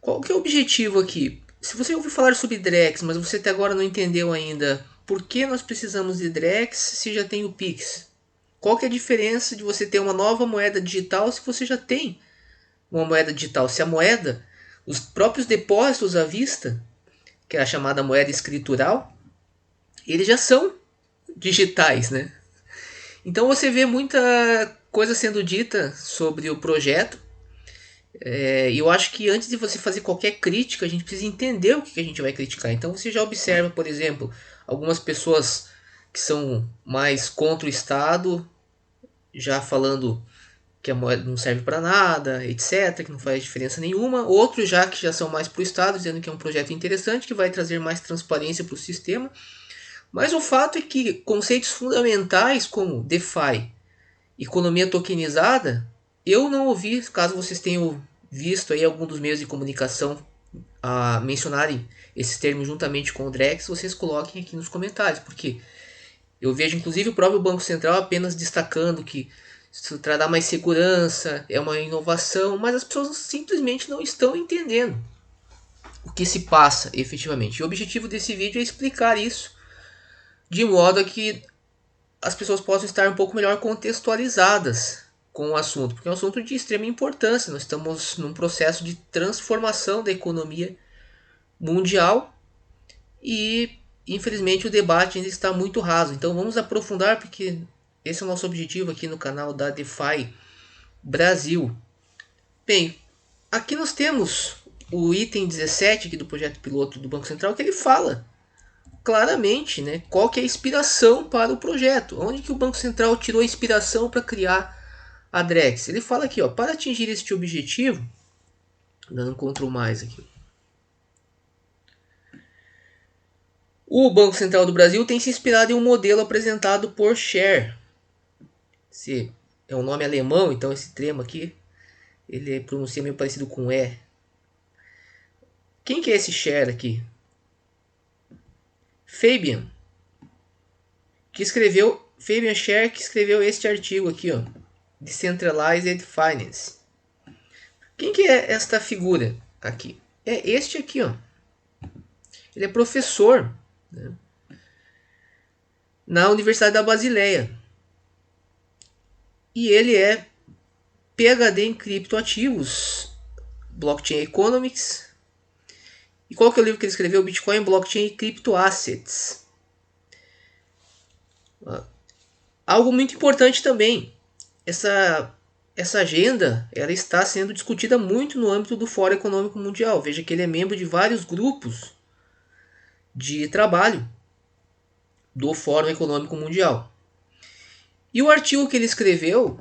Qual que é o objetivo aqui? Se você ouviu falar sobre Drex, mas você até agora não entendeu ainda por que nós precisamos de Drex se já tem o Pix? Qual que é a diferença de você ter uma nova moeda digital se você já tem uma moeda digital? Se a moeda, os próprios depósitos à vista, que é a chamada moeda escritural, eles já são digitais, né? Então você vê muita coisa sendo dita sobre o projeto. E eu acho que antes de você fazer qualquer crítica, a gente precisa entender o que a gente vai criticar. Então você já observa, por exemplo, algumas pessoas que são mais contra o Estado, já falando que a moeda não serve para nada, etc., que não faz diferença nenhuma. Outros já que já são mais para o Estado, dizendo que é um projeto interessante, que vai trazer mais transparência para o sistema. Mas o fato é que conceitos fundamentais como DeFi, economia tokenizada, eu não ouvi, caso vocês tenham visto aí algum dos meios de comunicação a mencionarem esses termos juntamente com o Drex, vocês coloquem aqui nos comentários, porque eu vejo inclusive o próprio Banco Central apenas destacando que isso trará mais segurança, é uma inovação, mas as pessoas simplesmente não estão entendendo o que se passa efetivamente. E o objetivo desse vídeo é explicar isso de modo a que as pessoas possam estar um pouco melhor contextualizadas com o assunto, porque é um assunto de extrema importância. Nós estamos num processo de transformação da economia mundial e, infelizmente, o debate ainda está muito raso. Então, vamos aprofundar, porque esse é o nosso objetivo aqui no canal da DeFi Brasil. Bem, aqui nós temos o item 17 aqui do projeto piloto do Banco Central, que ele fala claramente, né, qual que é a inspiração para o projeto, onde que o Banco Central tirou a inspiração para criar a Drex. Ele fala aqui, ó, para atingir este objetivo, não encontro mais aqui. O Banco Central do Brasil tem se inspirado em um modelo apresentado por Scher. Esse é um nome alemão, então esse termo aqui ele pronuncia meio parecido com E. Quem que é esse Scher aqui? Fabian, Fabian Scher, que escreveu este artigo aqui, ó, Decentralized Finance. Quem que é esta figura aqui? É este aqui, ó. Ele é professor, né, na Universidade da Basileia. E ele é PhD em criptoativos, Blockchain Economics. E qual que é o livro que ele escreveu? Bitcoin, Blockchain e Criptoassets. Algo muito importante também. Essa agenda ela está sendo discutida muito no âmbito do Fórum Econômico Mundial. Veja que ele é membro de vários grupos de trabalho do Fórum Econômico Mundial. E o artigo que ele escreveu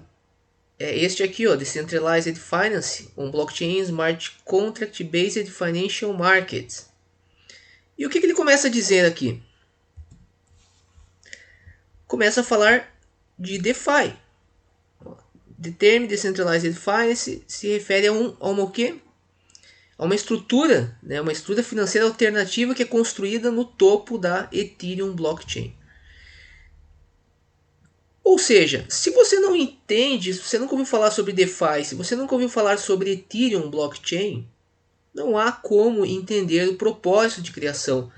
é este aqui, ó, Decentralized Finance on Blockchain Smart Contract Based Financial Markets. E o que ele começa a dizer aqui? Começa a falar de DeFi. The term Decentralized Finance se refere a uma o quê? A uma estrutura, né, uma estrutura financeira alternativa que é construída no topo da Ethereum Blockchain. Ou seja, se você não entende, se você nunca ouviu falar sobre DeFi, se você nunca ouviu falar sobre Ethereum Blockchain, não há como entender o propósito de criação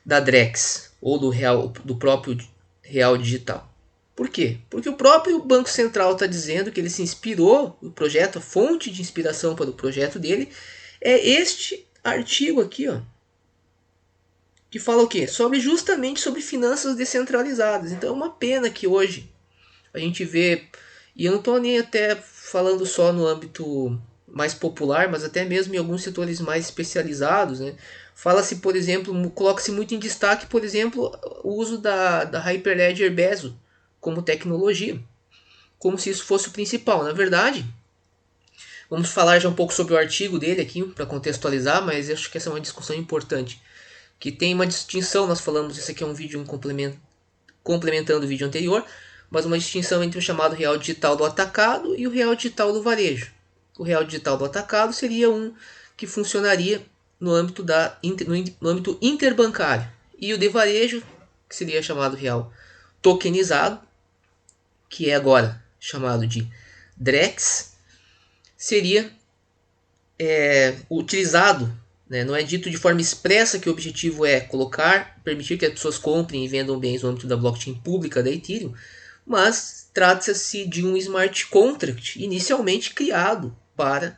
da Drex ou do próprio Real Digital. Por quê? Porque o próprio Banco Central está dizendo que ele se inspirou, o projeto, a fonte de inspiração para o projeto dele é este artigo aqui, ó, que fala o quê? Justamente sobre finanças descentralizadas. Então é uma pena que hoje a gente vê, e eu não estou nem até falando só no âmbito mais popular, mas até mesmo em alguns setores mais especializados, né? Fala-se, por exemplo, coloca-se muito em destaque, por exemplo, o uso da Hyperledger Bezo como tecnologia, como se isso fosse o principal. Na verdade, vamos falar já um pouco sobre o artigo dele aqui para contextualizar, mas eu acho que essa é uma discussão importante, que tem uma distinção. Nós falamos, esse aqui é um vídeo complementando o vídeo anterior, mas uma distinção entre o chamado real digital do atacado e o real digital do varejo. O real digital do atacado seria um que funcionaria no âmbito no âmbito interbancário, e o de varejo, que seria chamado real tokenizado, que é agora chamado de Drex, seria utilizado, né? Não é dito de forma expressa que o objetivo é permitir que as pessoas comprem e vendam bens no âmbito da blockchain pública da Ethereum, mas trata-se de um smart contract inicialmente criado para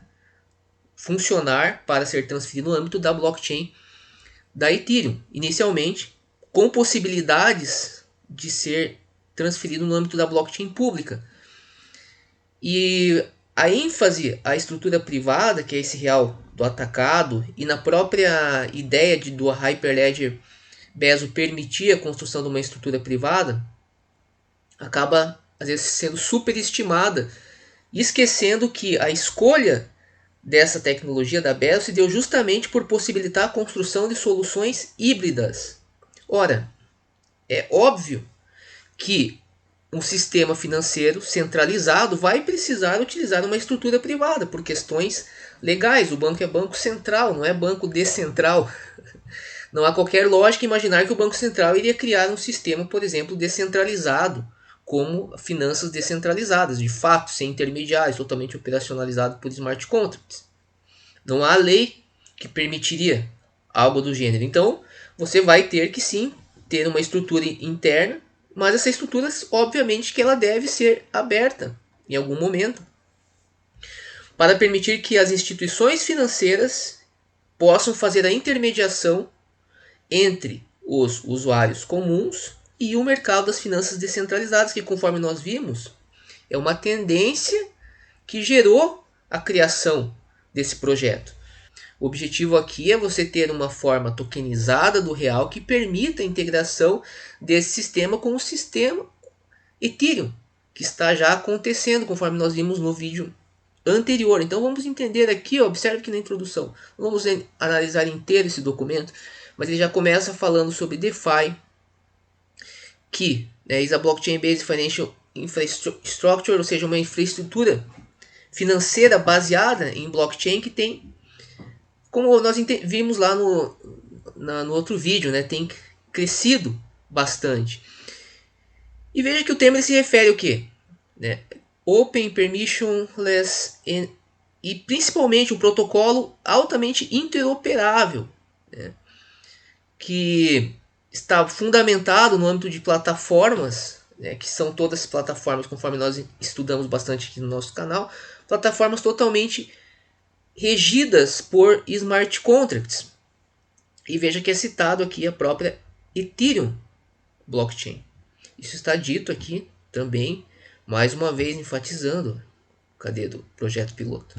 funcionar, para ser transferido no âmbito da blockchain da Ethereum, inicialmente com possibilidades de ser transferido no âmbito da blockchain pública. E a ênfase à estrutura privada, que é esse real do atacado, e na própria ideia do Hyperledger Bezo permitir a construção de uma estrutura privada, acaba às vezes sendo superestimada, esquecendo que a escolha dessa tecnologia da Bezo se deu justamente por possibilitar a construção de soluções híbridas. Ora, é óbvio que um sistema financeiro centralizado vai precisar utilizar uma estrutura privada por questões legais. O banco é banco central, não é banco decentral. Não há qualquer lógica imaginar que o Banco Central iria criar um sistema, por exemplo, descentralizado, como finanças descentralizadas, de fato, sem intermediários, totalmente operacionalizado por smart contracts. Não há lei que permitiria algo do gênero. Então, você vai ter que sim ter uma estrutura interna, mas essa estrutura, obviamente, que ela deve ser aberta em algum momento, para permitir que as instituições financeiras possam fazer a intermediação entre os usuários comuns e o mercado das finanças descentralizadas, que, conforme nós vimos, é uma tendência que gerou a criação desse projeto. O objetivo aqui é você ter uma forma tokenizada do real que permita a integração desse sistema com o sistema Ethereum, que está já acontecendo, conforme nós vimos no vídeo anterior. Então vamos entender aqui, observe que na introdução, não vamos analisar inteiro esse documento, mas ele já começa falando sobre DeFi, que is a blockchain-based financial infrastructure, ou seja, uma infraestrutura financeira baseada em blockchain que tem, como nós vimos lá no outro vídeo, né, tem crescido bastante. E veja que o tema se refere ao quê? Né? Open, permissionless e principalmente um protocolo altamente interoperável, né? Que está fundamentado no âmbito de plataformas, né? Que são todas plataformas, conforme nós estudamos bastante aqui no nosso canal, plataformas totalmente regidas por smart contracts. E veja que é citado aqui a própria Ethereum blockchain. Isso está dito aqui também, mais uma vez enfatizando. Cadê do projeto piloto?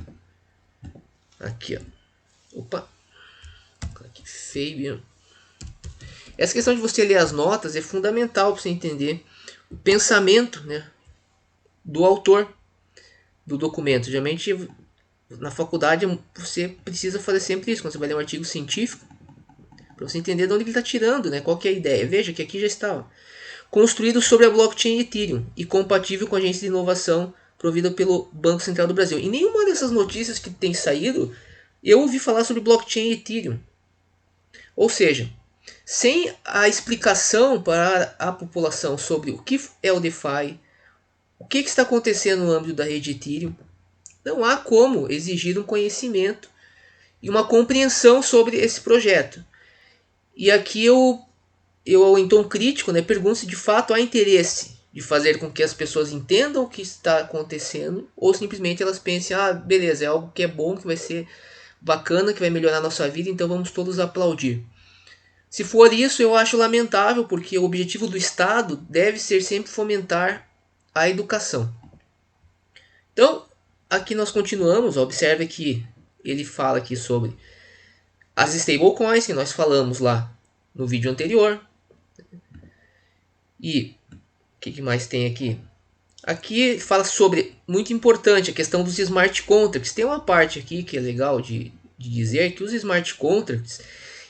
Aqui, ó. Opa. Que feio. Essa questão de você ler as notas é fundamental para você entender o pensamento, né, do autor do documento. Geralmente na faculdade você precisa fazer sempre isso, quando você vai ler um artigo científico, para você entender de onde ele está tirando, né, qual que é a ideia. Veja que aqui já está, ó. Construído sobre a blockchain Ethereum e compatível com a agência de inovação provida pelo Banco Central do Brasil. Em nenhuma dessas notícias que tem saído, eu ouvi falar sobre blockchain Ethereum. Ou seja, sem a explicação para a população sobre o que é o DeFi, o que está acontecendo no âmbito da rede Ethereum, não há como exigir um conhecimento e uma compreensão sobre esse projeto. E aqui eu em tom crítico, né, pergunto se de fato há interesse de fazer com que as pessoas entendam o que está acontecendo, ou simplesmente elas pensem, beleza, é algo que é bom, que vai ser bacana, que vai melhorar a nossa vida, então vamos todos aplaudir. Se for isso, eu acho lamentável, porque o objetivo do Estado deve ser sempre fomentar a educação. Então, aqui nós continuamos, observe que ele fala aqui sobre as stablecoins que nós falamos lá no vídeo anterior. E o que mais tem aqui? Aqui fala sobre, muito importante, a questão dos smart contracts. Tem uma parte aqui que é legal de dizer que os smart contracts,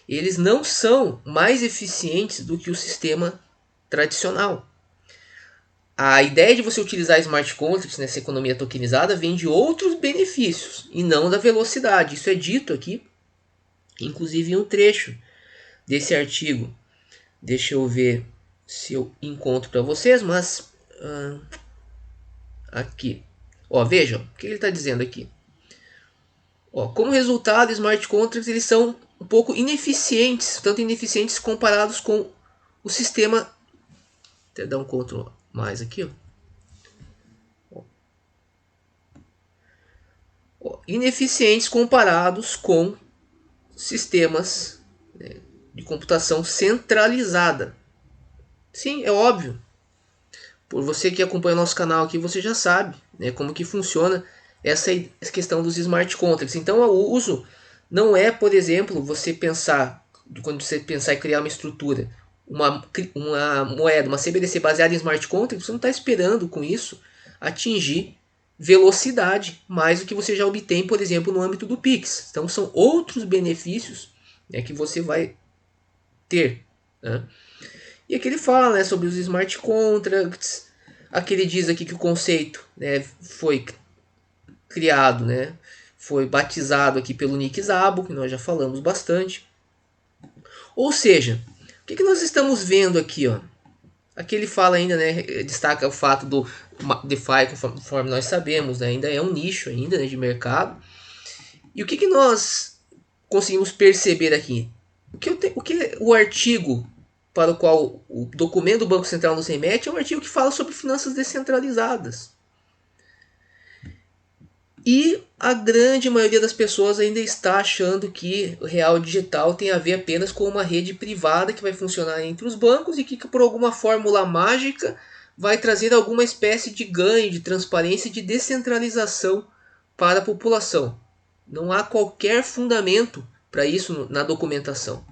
eles não são mais eficientes do que o sistema tradicional. A ideia de você utilizar smart contracts nessa economia tokenizada vem de outros benefícios e não da velocidade. Isso é dito aqui, inclusive em um trecho desse artigo. Deixa eu ver se eu encontro para vocês, mas aqui, ó, vejam o que ele está dizendo aqui. Ó, como resultado, smart contracts eles são um pouco ineficientes, tanto ineficientes comparados com o sistema. Até dar um Ctrl mais aqui, ó. Ineficientes comparados com sistemas, né, de computação centralizada. Sim, é óbvio. Por você que acompanha o nosso canal aqui, você já sabe, né, como que funciona essa questão dos smart contracts. Então, o uso não é, por exemplo, você pensar, quando você pensar em criar uma estrutura, uma moeda, uma CBDC baseada em smart contracts, você não está esperando com isso atingir velocidade mais do que você já obtém, por exemplo, no âmbito do Pix. Então, são outros benefícios, né, que você vai ter, né? E aqui ele fala, né, sobre os smart contracts. Aqui ele diz aqui que o conceito, né, foi criado, né, foi batizado aqui pelo Nick Szabo, que nós já falamos bastante. Ou seja, o que nós estamos vendo aqui, ó? Aqui ele fala ainda, né, destaca o fato do DeFi, conforme nós sabemos, né, ainda é um nicho ainda, né, de mercado. E o que nós conseguimos perceber aqui? O que o artigo para o qual o documento do Banco Central nos remete é um artigo que fala sobre finanças descentralizadas. E a grande maioria das pessoas ainda está achando que o real digital tem a ver apenas com uma rede privada que vai funcionar entre os bancos e que por alguma fórmula mágica vai trazer alguma espécie de ganho, de transparência e de descentralização para a população. Não há qualquer fundamento para isso na documentação.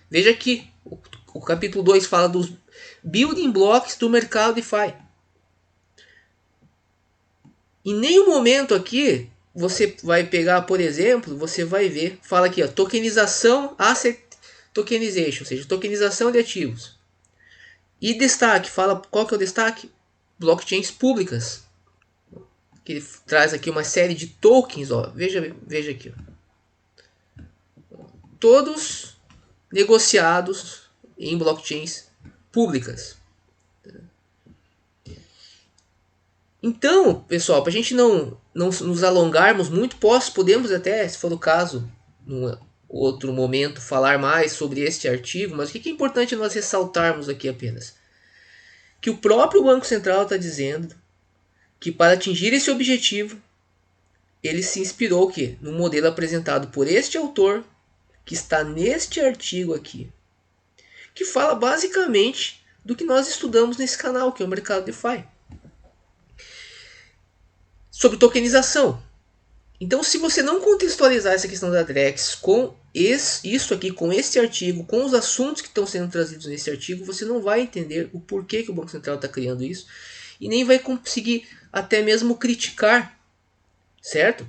Veja que o capítulo 2 fala dos building blocks do mercado DeFi. Em nenhum momento aqui você vai pegar, por exemplo, você vai ver, fala aqui, ó, tokenização, asset tokenization, ou seja, tokenização de ativos. E destaque, fala qual que é o destaque? Blockchains públicas. Que ele traz aqui uma série de tokens, ó, veja aqui, ó. Todos negociados em blockchains públicas. Então, pessoal, para a gente não nos alongarmos muito, podemos até, se for o caso, num outro momento, falar mais sobre este artigo, mas o que é importante nós ressaltarmos aqui apenas? Que o próprio Banco Central está dizendo que para atingir esse objetivo, ele se inspirou que no modelo apresentado por este autor, que está neste artigo aqui, que fala basicamente do que nós estudamos nesse canal, que é o mercado DeFi. Sobre tokenização. Então, se você não contextualizar essa questão da Drex com isso aqui, com este artigo, com os assuntos que estão sendo trazidos nesse artigo, você não vai entender o porquê que o Banco Central está criando isso e nem vai conseguir até mesmo criticar, certo?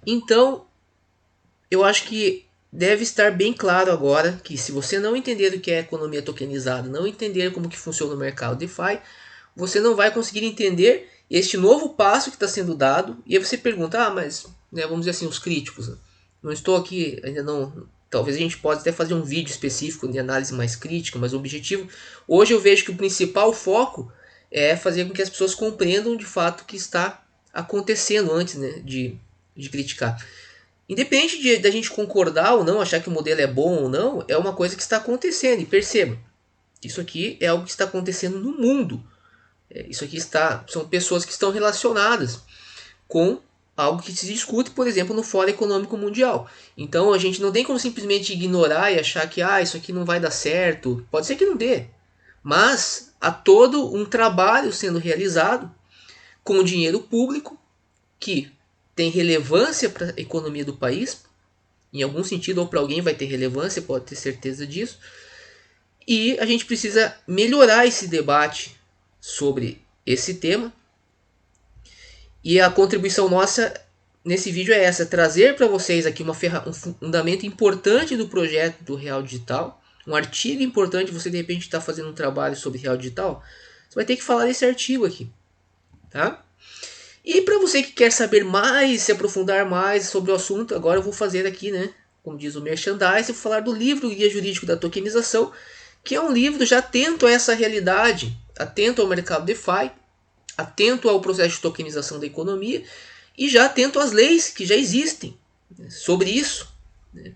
Então, eu acho que deve estar bem claro agora que se você não entender o que é economia tokenizada, não entender como que funciona o mercado DeFi, você não vai conseguir entender este novo passo que está sendo dado. E aí você pergunta, mas, né, vamos dizer assim, os críticos, né? Não estou aqui, ainda não, talvez a gente possa até fazer um vídeo específico de análise mais crítica, mas o objetivo, hoje eu vejo que o principal foco é fazer com que as pessoas compreendam de fato o que está acontecendo antes, né, de criticar. Independente da gente concordar ou não, achar que o modelo é bom ou não, é uma coisa que está acontecendo. E perceba, isso aqui é algo que está acontecendo no mundo. Isso aqui são pessoas que estão relacionadas com algo que se discute, por exemplo, no Fórum Econômico Mundial. Então a gente não tem como simplesmente ignorar e achar que isso aqui não vai dar certo. Pode ser que não dê, mas há todo um trabalho sendo realizado com dinheiro público que tem relevância para a economia do país, em algum sentido, ou para alguém vai ter relevância, pode ter certeza disso. E a gente precisa melhorar esse debate sobre esse tema. E a contribuição nossa nesse vídeo é essa, trazer para vocês aqui um fundamento importante do projeto do Real Digital, um artigo importante. Você de repente está fazendo um trabalho sobre Real Digital, você vai ter que falar desse artigo aqui, tá? E para você que quer saber mais, se aprofundar mais sobre o assunto, agora eu vou fazer aqui, né, como diz o merchandise, vou falar do livro Guia Jurídico da Tokenização, que é um livro já atento a essa realidade, atento ao mercado DeFi, atento ao processo de tokenização da economia e já atento às leis que já existem, né, sobre isso, né?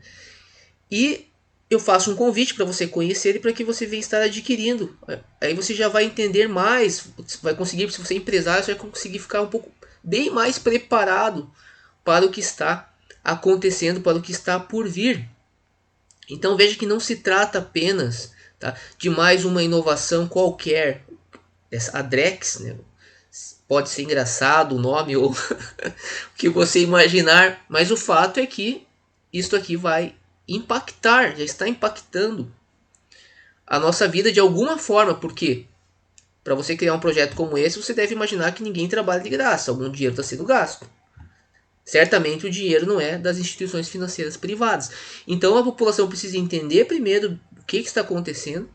E eu faço um convite para você conhecer e para que você venha estar adquirindo. Aí você já vai entender mais, vai conseguir, se você é empresário, você vai conseguir ficar um pouco bem mais preparado para o que está acontecendo, para o que está por vir. Então veja que não se trata apenas, tá, de mais uma inovação qualquer. A Drex, né, pode ser engraçado o nome ou o que você imaginar, mas o fato é que isto aqui vai impactar, já está impactando a nossa vida de alguma forma, porque para você criar um projeto como esse, você deve imaginar que ninguém trabalha de graça, algum dinheiro está sendo gasto. Certamente o dinheiro não é das instituições financeiras privadas. Então a população precisa entender primeiro o que está acontecendo,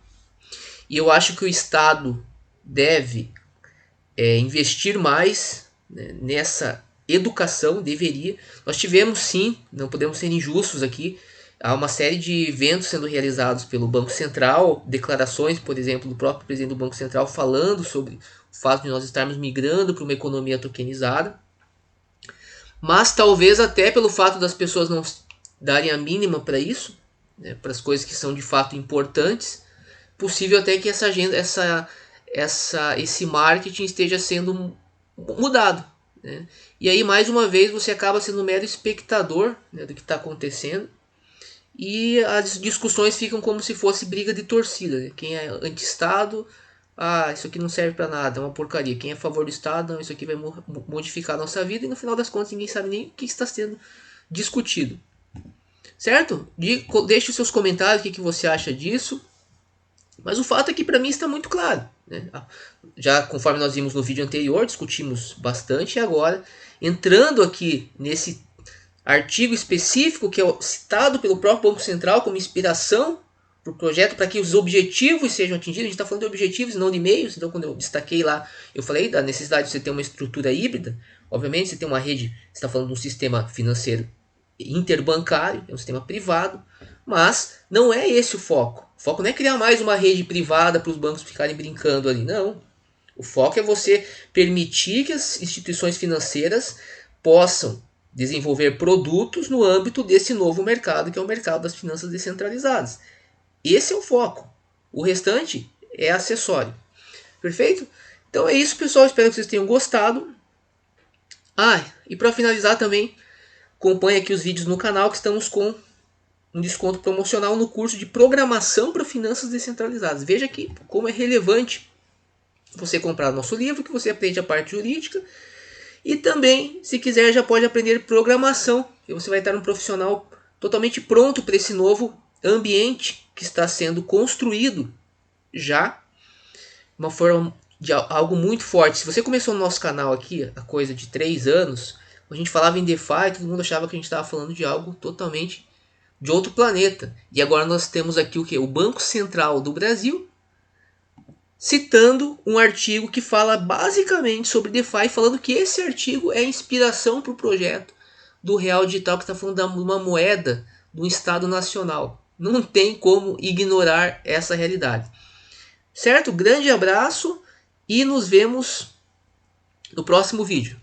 e eu acho que o Estado deve investir mais, né, nessa educação, deveria. Nós tivemos sim, não podemos ser injustos aqui, há uma série de eventos sendo realizados pelo Banco Central, declarações, por exemplo, do próprio presidente do Banco Central falando sobre o fato de nós estarmos migrando para uma economia tokenizada, mas talvez até pelo fato das pessoas não darem a mínima para isso, né, para as coisas que são de fato importantes, possível até que essa agenda, esse marketing esteja sendo mudado, né? E aí mais uma vez você acaba sendo um mero espectador, né, do que está acontecendo, e as discussões ficam como se fosse briga de torcida, né? Quem é anti-Estado, isso aqui não serve para nada, é uma porcaria. Quem é a favor do Estado, não, isso aqui vai modificar a nossa vida, e no final das contas ninguém sabe nem o que está sendo discutido. Certo? Deixe os seus comentários, o que você acha disso. Mas o fato é que para mim está muito claro, né? Já conforme nós vimos no vídeo anterior, discutimos bastante, e agora entrando aqui nesse artigo específico que é citado pelo próprio Banco Central como inspiração para o projeto, para que os objetivos sejam atingidos. A gente está falando de objetivos e não de meios. Então quando eu destaquei lá, eu falei da necessidade de você ter uma estrutura híbrida. Obviamente você tem uma rede, você está falando de um sistema financeiro interbancário, é um sistema privado, mas não é esse o foco. O foco não é criar mais uma rede privada para os bancos ficarem brincando ali, não. O foco é você permitir que as instituições financeiras possam desenvolver produtos no âmbito desse novo mercado, que é o mercado das finanças descentralizadas. Esse é o foco. O restante é acessório. Perfeito? Então é isso, pessoal. Espero que vocês tenham gostado. E para finalizar também, acompanhe aqui os vídeos no canal, que estamos com um desconto promocional no curso de Programação para Finanças Descentralizadas. Veja aqui como é relevante você comprar nosso livro, que você aprende a parte jurídica. E também, se quiser, já pode aprender programação. E você vai estar um profissional totalmente pronto para esse novo ambiente que está sendo construído já. Uma forma de algo muito forte. Se você começou no nosso canal aqui, a coisa de 3 anos, a gente falava em DeFi, todo mundo achava que a gente estava falando de algo totalmente de outro planeta. E agora nós temos aqui o que? O Banco Central do Brasil citando um artigo que fala basicamente sobre DeFi, falando que esse artigo é a inspiração para o projeto do Real Digital, que está falando de uma moeda do Estado Nacional. Não tem como ignorar essa realidade. Certo? Grande abraço e nos vemos no próximo vídeo.